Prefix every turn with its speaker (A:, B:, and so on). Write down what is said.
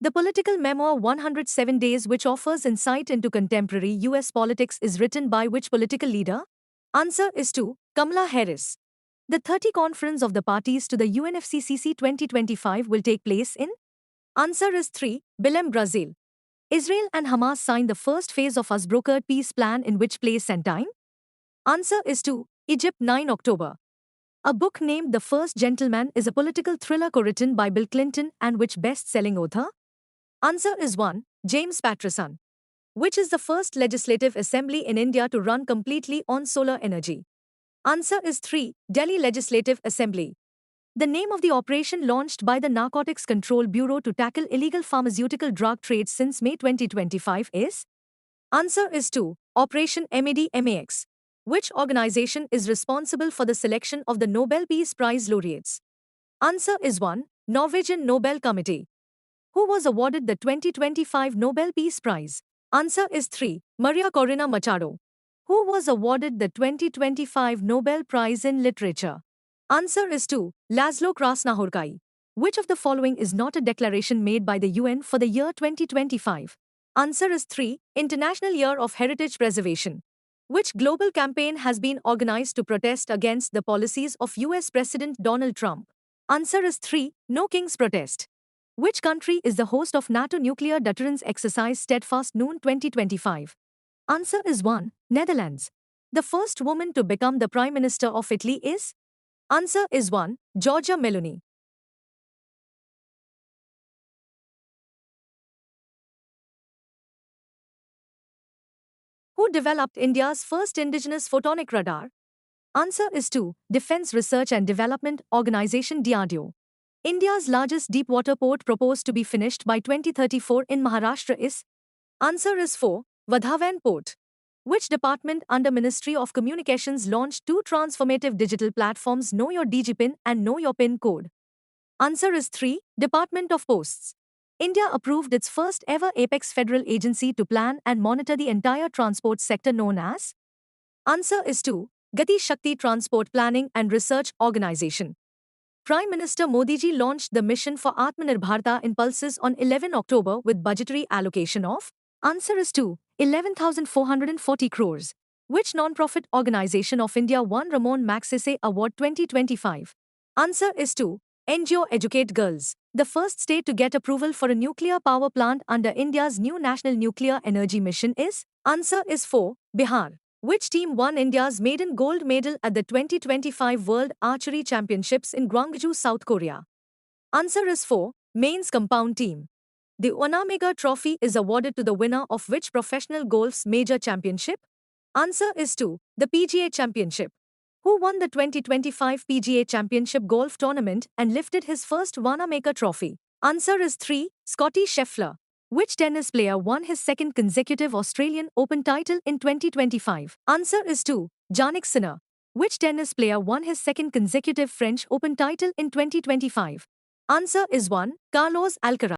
A: The political memoir 107 Days, which offers insight into contemporary US politics, is written by which political leader? Answer is 2. Kamala Harris. The 30 Conference of the Parties to the UNFCCC 2025 will take place in? Answer is 3. Belém, Brazil. Israel and Hamas signed the first phase of US brokered peace plan in which place and time? Answer is 2. Egypt, 9 October. A book named The First Gentleman is a political thriller co-written by Bill Clinton and which best-selling author? Answer is 1. James Patterson. Which is the first legislative assembly in India to run completely on solar energy? Answer is 3. Delhi Legislative Assembly. The name of the operation launched by the Narcotics Control Bureau to tackle illegal pharmaceutical drug trade since May 2025 is? Answer is 2. Operation MAD-MAX. Which organization is responsible for the selection of the Nobel Peace Prize laureates? Answer is 1. Norwegian Nobel Committee. Who was awarded the 2025 Nobel Peace Prize? Answer is 3. Maria Corina Machado. Who was awarded the 2025 Nobel Prize in Literature? Answer is 2. Laszlo Krasznahorkai. Which of the following is not a declaration made by the UN for the year 2025? Answer is 3. International Year of Heritage Preservation. Which global campaign has been organized to protest against the policies of US President Donald Trump? Answer is 3. No King's Protest. Which country is the host of NATO nuclear deterrence exercise Steadfast Noon 2025? Answer is 1. Netherlands. The first woman to become the Prime Minister of Italy is? Answer is 1. Giorgia Meloni. Who developed India's first indigenous photonic radar? Answer is 2. Defense Research and Development Organization DRDO. India's largest deep-water port proposed to be finished by 2034 in Maharashtra is? Answer is 4. Vadhavan Port. Which department under Ministry of Communications launched two transformative digital platforms, Know Your DigiPin and Know Your PIN Code? Answer is 3. Department of Posts. India approved its first ever apex federal agency to plan and monitor the entire transport sector known as? Answer is 2. Gati Shakti Transport Planning and Research Organization. Prime Minister Modi ji launched the mission for Atmanirbharta in Pulses on 11 October with budgetary allocation of? Answer is 2. 11,440 crores. Which non-profit organization of India won Ramon Magsaysay Award 2025? Answer is 2. NGO Educate Girls. The first state to get approval for a nuclear power plant under India's new National Nuclear Energy Mission is? Answer is 4. Bihar. Which team won India's maiden gold medal at the 2025 World Archery Championships in Gwangju, South Korea? Answer is 4. Mains Compound Team. The Wanamaker Trophy is awarded to the winner of which professional golf's major championship? Answer is 2. The PGA Championship. Who won the 2025 PGA Championship golf tournament and lifted his first Wanamaker Trophy? Answer is 3. Scottie Scheffler. Which tennis player won his second consecutive Australian Open title in 2025? Answer is 2. Jannik Sinner. Which tennis player won his second consecutive French Open title in 2025? Answer is 1. Carlos Alcaraz.